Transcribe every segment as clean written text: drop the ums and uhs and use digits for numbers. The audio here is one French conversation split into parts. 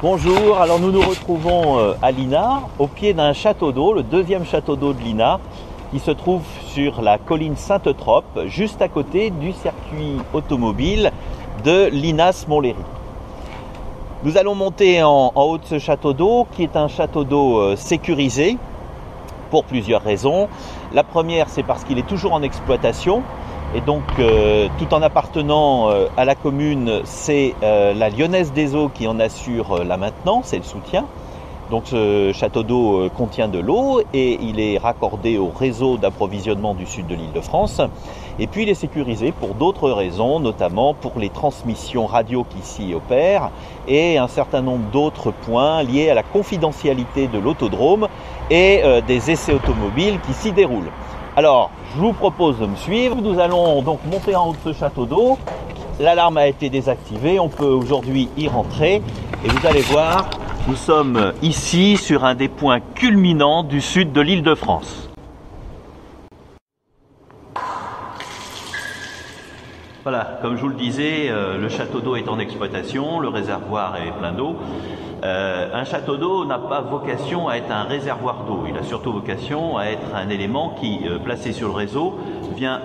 Bonjour, alors nous nous retrouvons à Linard, au pied d'un château d'eau, le deuxième château d'eau de Linard, qui se trouve sur la colline Sainte-Trope, juste à côté du circuit automobile de Linas-Montlhéry. Nous allons monter en haut de ce château d'eau, qui est un château d'eau sécurisé, pour plusieurs raisons. La première, c'est parce qu'il est toujours en exploitation. Et donc, tout en appartenant à la commune, c'est la Lyonnaise des Eaux qui en assure la maintenance et le soutien. Donc, ce château d'eau contient de l'eau et il est raccordé au réseau d'approvisionnement du sud de l'Île-de-France. Et puis, il est sécurisé pour d'autres raisons, notamment pour les transmissions radio qui s'y opèrent et un certain nombre d'autres points liés à la confidentialité de l'autodrome et des essais automobiles qui s'y déroulent. Alors, je vous propose de me suivre. Nous allons donc monter en haut de ce château d'eau. L'alarme a été désactivée. On peut aujourd'hui y rentrer. Et vous allez voir, nous sommes ici sur un des points culminants du sud de l'Île-de-France. Voilà, comme je vous le disais, le château d'eau est en exploitation, le réservoir est plein d'eau. Un château d'eau n'a pas vocation à être un réservoir d'eau, il a surtout vocation à être un élément qui, placé sur le réseau, vient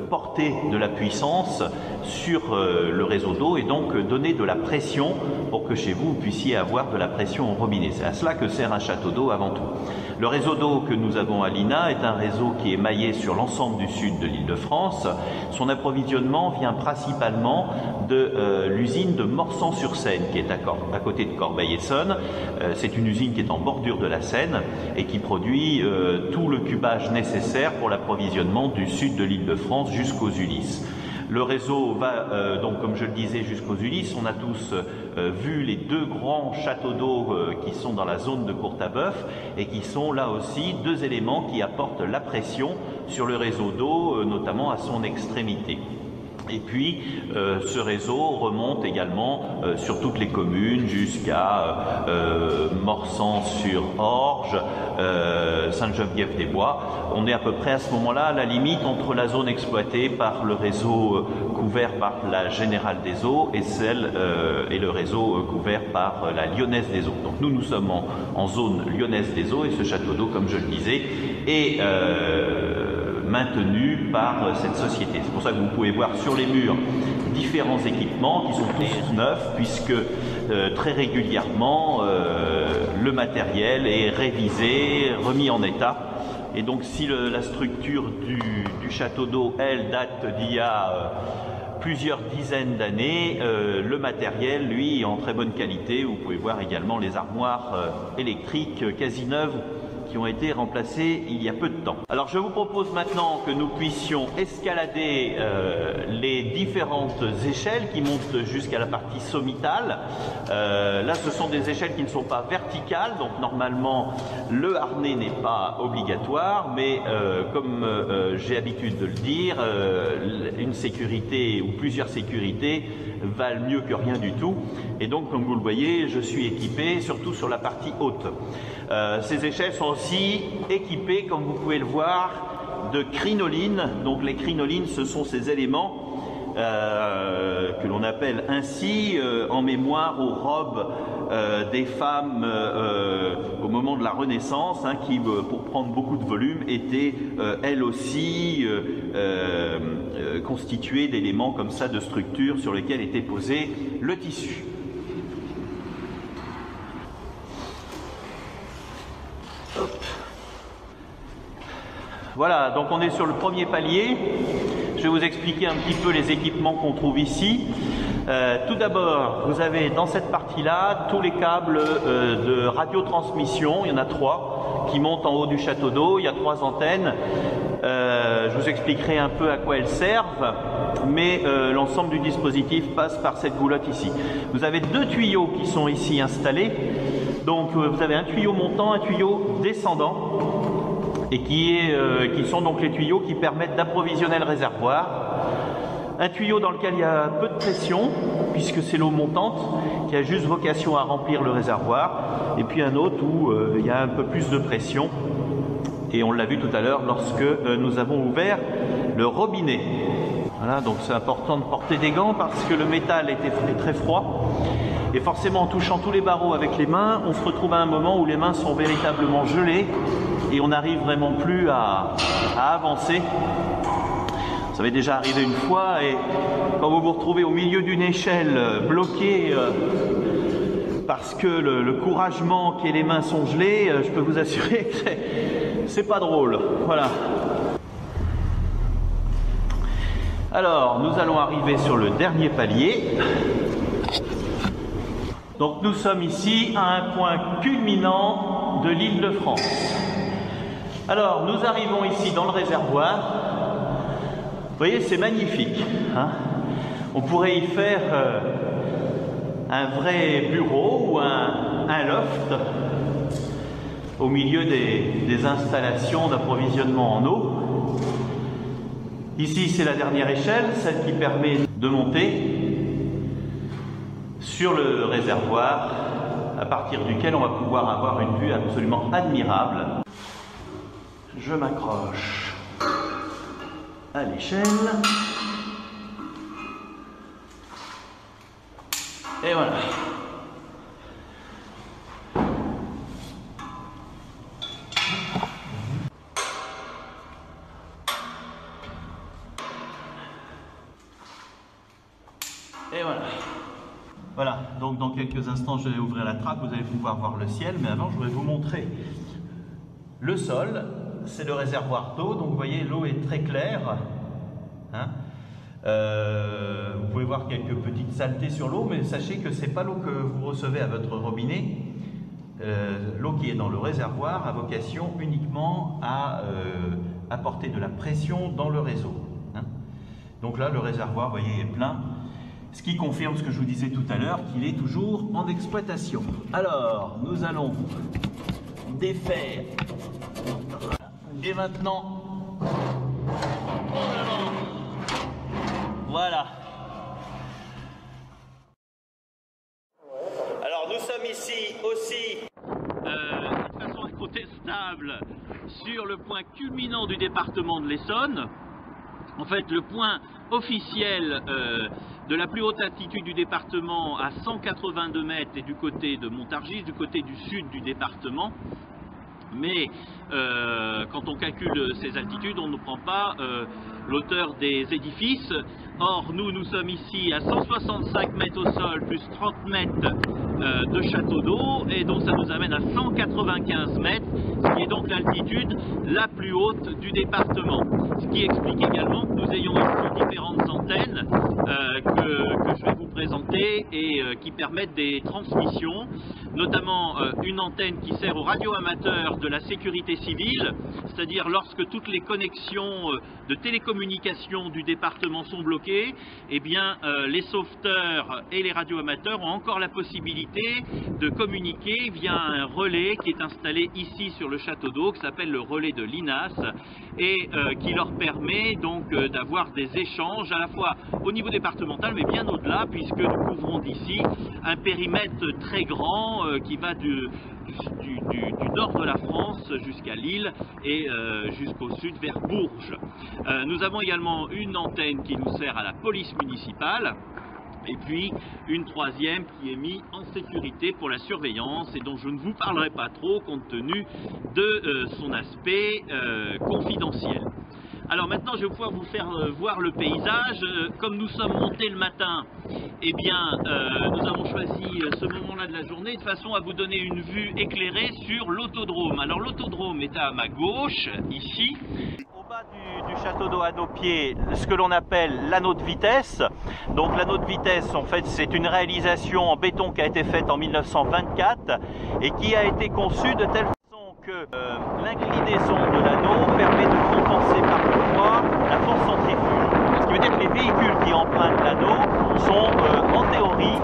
porter de la puissance sur le réseau d'eau et donc donner de la pression pour que chez vous, vous puissiez avoir de la pression au robinet. C'est à cela que sert un château d'eau avant tout. Le réseau d'eau que nous avons à Linard est un réseau qui est maillé sur l'ensemble du sud de l'Île-de-France. Son approvisionnement vient principalement de l'usine de Morsan-sur-Seine qui est à côté de Corbeil-Essonnes. C'est une usine qui est en bordure de la Seine et qui produit tout le cubage nécessaire pour l'approvisionnement du sud de l'Île-de-France jusqu'aux Ulysses. Le réseau va donc, comme je le disais, jusqu'aux Ulysses. On a tous vu les deux grands châteaux d'eau qui sont dans la zone de Courtabœuf et qui sont là aussi deux éléments qui apportent la pression sur le réseau d'eau, notamment à son extrémité. Et puis, ce réseau remonte également sur toutes les communes jusqu'à Morsan-sur-Orge, Sainte-Geneviève-des-Bois. On est à peu près à ce moment-là à la limite entre la zone exploitée par le réseau couvert par la Générale des Eaux et le réseau couvert par la Lyonnaise des Eaux. Donc nous sommes en zone Lyonnaise des Eaux et ce château d'eau, comme je le disais, est maintenu par cette société. C'est pour ça que vous pouvez voir sur les murs différents équipements qui sont tous neufs puisque très régulièrement le matériel est révisé, remis en état. Et donc si la structure du château d'eau, elle, date d'il y a plusieurs dizaines d'années, le matériel, lui, est en très bonne qualité. Vous pouvez voir également les armoires électriques quasi neuves qui ont été remplacés il y a peu de temps. Alors je vous propose maintenant que nous puissions escalader les différentes échelles qui montent jusqu'à la partie sommitale. Là ce sont des échelles qui ne sont pas verticales, donc normalement le harnais n'est pas obligatoire, mais comme j'ai l'habitude de le dire, une sécurité ou plusieurs sécurités valent mieux que rien du tout. Et donc, comme vous le voyez, je suis équipé surtout sur la partie haute. Ces échelles sont aussi équipées, comme vous pouvez le voir, de crinolines. Donc les crinolines, ce sont ces éléments que l'on appelle ainsi en mémoire aux robes des femmes au moment de la Renaissance, qui, pour prendre beaucoup de volume, étaient elles aussi constituées d'éléments comme ça, de structures sur lesquelles était posé le tissu. Hop. Voilà, donc on est sur le premier palier. Je vais vous expliquer un petit peu les équipements qu'on trouve ici. Tout d'abord, vous avez dans cette partie-là tous les câbles de radiotransmission. Il y en a 3 qui montent en haut du château d'eau. Il y a 3 antennes. Je vous expliquerai un peu à quoi elles servent, mais l'ensemble du dispositif passe par cette goulotte ici. Vous avez 2 tuyaux qui sont ici installés. Donc vous avez un tuyau montant, un tuyau descendant, et qui sont donc les tuyaux qui permettent d'approvisionner le réservoir. Un tuyau dans lequel il y a peu de pression, puisque c'est l'eau montante, qui a juste vocation à remplir le réservoir, et puis un autre où il y a un peu plus de pression, et on l'a vu tout à l'heure lorsque nous avons ouvert le robinet. Voilà, donc c'est important de porter des gants parce que le métal est très froid, Et forcément, en touchant tous les barreaux avec les mains, on se retrouve à un moment où les mains sont véritablement gelées et on n'arrive vraiment plus à avancer. Ça m'est déjà arrivé une fois, et quand vous vous retrouvez au milieu d'une échelle bloquée parce que le courage manque et les mains sont gelées, je peux vous assurer que c'est pas drôle. Voilà. Alors, nous allons arriver sur le dernier palier. Donc nous sommes ici à un point culminant de l'Île-de-France. Alors, nous arrivons ici dans le réservoir. Vous voyez, c'est magnifique, hein? On pourrait y faire un vrai bureau ou un loft au milieu des installations d'approvisionnement en eau. Ici, c'est la dernière échelle, celle qui permet de monter sur le réservoir, à partir duquel on va pouvoir avoir une vue absolument admirable. Je m'accroche à l'échelle. Et voilà. Et voilà. Voilà, donc dans quelques instants je vais ouvrir la trappe, vous allez pouvoir voir le ciel, mais avant je voudrais vous montrer le sol. C'est le réservoir d'eau, donc vous voyez l'eau est très claire, hein. Vous pouvez voir quelques petites saletés sur l'eau, mais sachez que c'est pas l'eau que vous recevez à votre robinet. L'eau qui est dans le réservoir a vocation uniquement à apporter de la pression dans le réseau, hein. Donc là le réservoir, vous voyez, est plein, ce qui confirme ce que je vous disais tout à l'heure, qu'il est toujours en exploitation. Alors nous allons défaire. Et maintenant, voilà. Alors nous sommes ici aussi de façon incontestable sur le point culminant du département de l'Essonne. En fait, le point officiel de la plus haute altitude du département à 182 mètres est du côté de Montargis, du côté du sud du département. Mais quand on calcule ces altitudes, on ne prend pas l'auteur des édifices. Or, nous sommes ici à 165 mètres au sol, plus 30 mètres de château d'eau, et donc ça nous amène à 195 mètres, ce qui est donc l'altitude la plus haute du département. Ce qui explique également que nous ayons ici différentes antennes que je vais vous présenter et qui permettent des transmissions, notamment une antenne qui sert aux radioamateurs de la sécurité civile, c'est-à-dire lorsque toutes les connexions de télécommunications du département sont bloquées, eh bien les sauveteurs et les radioamateurs ont encore la possibilité de communiquer via un relais qui est installé ici sur le château d'eau, qui s'appelle le relais de l'INAS, et qui leur permet donc d'avoir des échanges à la fois au niveau départemental mais bien au-delà, puisque nous couvrons d'ici un périmètre très grand qui va du nord de la France jusqu'à Lille et jusqu'au sud vers Bourges. Nous avons également une antenne qui nous sert à la police municipale, et puis une troisième qui est mise en sécurité pour la surveillance et dont je ne vous parlerai pas trop compte tenu de son aspect confidentiel. Alors maintenant je vais pouvoir vous faire voir le paysage. Comme nous sommes montés le matin, eh bien nous avons choisi ce moment-là de la journée de façon à vous donner une vue éclairée sur l'autodrome. Alors l'autodrome est à ma gauche, ici. Au bas du château d'eau à nos pieds, ce que l'on appelle l'anneau de vitesse. Donc l'anneau de vitesse, en fait, c'est une réalisation en béton qui a été faite en 1924 et qui a été conçue de telle façon que l'inclinaison de l'anneau permet de compenser par le poids la force centrifuge. Ce qui veut dire que les véhicules qui empruntent l'anneau sont en théorie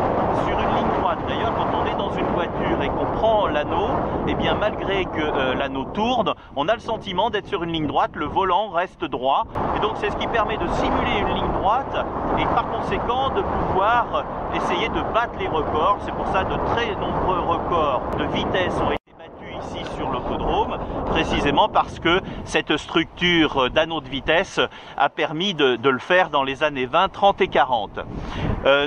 sur une ligne droite. D'ailleurs, quand on est dans une voiture et qu'on prend l'anneau, eh bien malgré que l'anneau tourne, on a le sentiment d'être sur une ligne droite, le volant reste droit. Et donc c'est ce qui permet de simuler une ligne droite et par conséquent de pouvoir essayer de battre les records. C'est pour ça que de très nombreux records de vitesse ont été battus ici sur l'autodrome, précisément parce que cette structure d'anneau de vitesse a permis de le faire dans les années 20, 30 et 40.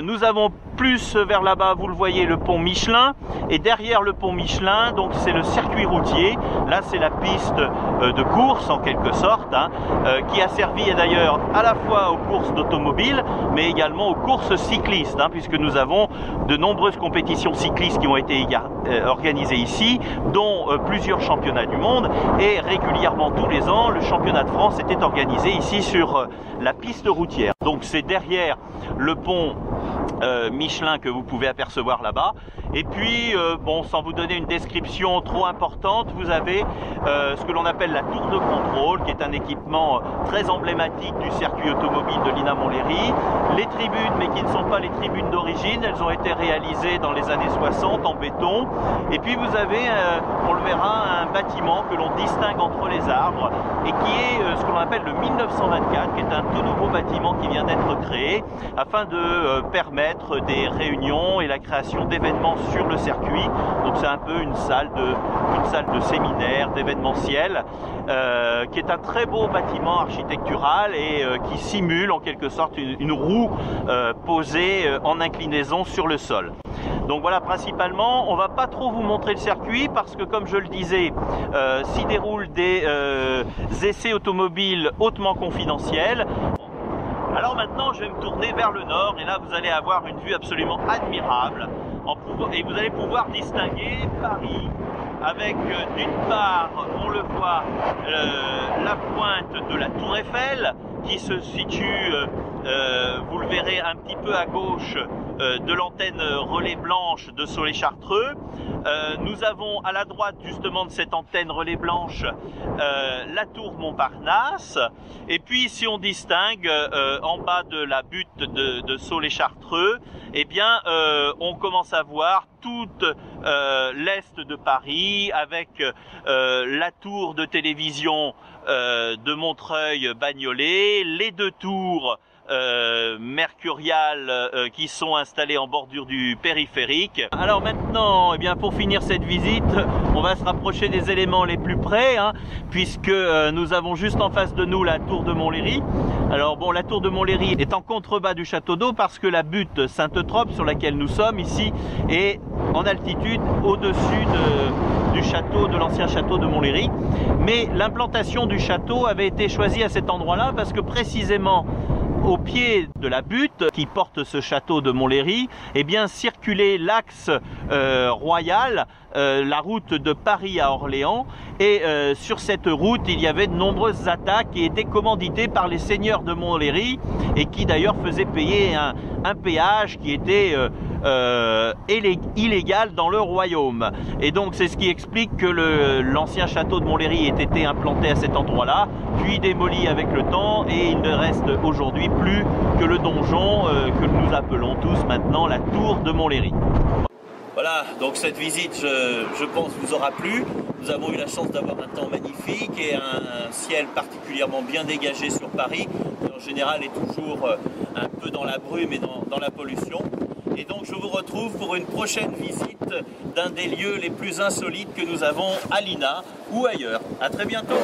Nous avons plus vers là-bas, vous le voyez, le pont Michelin. Et derrière le pont Michelin, donc c'est le circuit routier. Là, c'est la piste de course en quelque sorte, hein, qui a servi d'ailleurs à la fois aux courses d'automobiles, mais également aux courses cyclistes, hein, puisque nous avons de nombreuses compétitions cyclistes qui ont été organisées ici, dont plusieurs championnats du monde. Et régulièrement tous les ans, le championnat de France était organisé ici sur la piste routière. Donc c'est derrière le pont Michelin que vous pouvez apercevoir là-bas. Et puis, bon, sans vous donner une description trop importante, vous avez ce que l'on appelle la tour de contrôle, qui est un équipement très emblématique du circuit automobile de l'INA Montlhéry. Les tribunes, mais qui ne sont pas les tribunes d'origine, elles ont été réalisées dans les années 60 en béton. Et puis vous avez, on le verra, un bâtiment que l'on distingue entre les arbres et qui est ce que l'on appelle le 1924, qui est un tout nouveau bâtiment qui vient d'être créé afin de permettre des réunions et la création d'événements sur le circuit. Donc c'est un peu une salle de séminaire, d'événementiel, qui est un très beau bâtiment architectural et qui simule en quelque sorte une roue posée en inclinaison sur le sol. Donc voilà, principalement, on va pas trop vous montrer le circuit parce que, comme je le disais, s'y déroulent des essais automobiles hautement confidentiels. Alors maintenant, je vais me tourner vers le nord et là, vous allez avoir une vue absolument admirable et vous allez pouvoir distinguer Paris avec, d'une part, on le voit, la pointe de la Tour Eiffel qui se situe, vous le verrez un petit peu à gauche de l'antenne relais blanche de Soleil-Chartreux. Nous avons à la droite justement de cette antenne relais blanche la tour Montparnasse, et puis si on distingue en bas de la butte de Soleil-Chartreux, eh bien on commence à voir toute l'est de Paris avec la tour de télévision de Montreuil-Bagnolet, les deux tours mercuriales qui sont installées en bordure du périphérique. Alors maintenant, eh bien, pour finir cette visite, on va se rapprocher des éléments les plus près, hein, puisque nous avons juste en face de nous la tour de Montlhéry. Alors bon, la tour de Montlhéry est en contrebas du château d'eau parce que la butte Sainte-Trope sur laquelle nous sommes ici est en altitude au-dessus du château, de l'ancien château de Montlhéry. Mais l'implantation du château avait été choisie à cet endroit-là parce que précisément au pied de la butte qui porte ce château de Montlhéry, eh bien circulait l'axe royal, la route de Paris à Orléans, et sur cette route il y avait de nombreuses attaques qui étaient commanditées par les seigneurs de Montlhéry et qui d'ailleurs faisaient payer un péage qui était illégal dans le royaume. Et donc c'est ce qui explique que l'ancien château de Montlhéry ait été implanté à cet endroit-là, puis démoli avec le temps, et il ne reste aujourd'hui plus que le donjon que nous appelons tous maintenant la tour de Montlhéry. Voilà, donc cette visite, je pense, vous aura plu. Nous avons eu la chance d'avoir un temps magnifique et un ciel particulièrement bien dégagé sur Paris, qui en général est toujours un peu dans la brume et dans la pollution. Et donc je vous retrouve pour une prochaine visite d'un des lieux les plus insolites que nous avons à l'INA ou ailleurs. À très bientôt.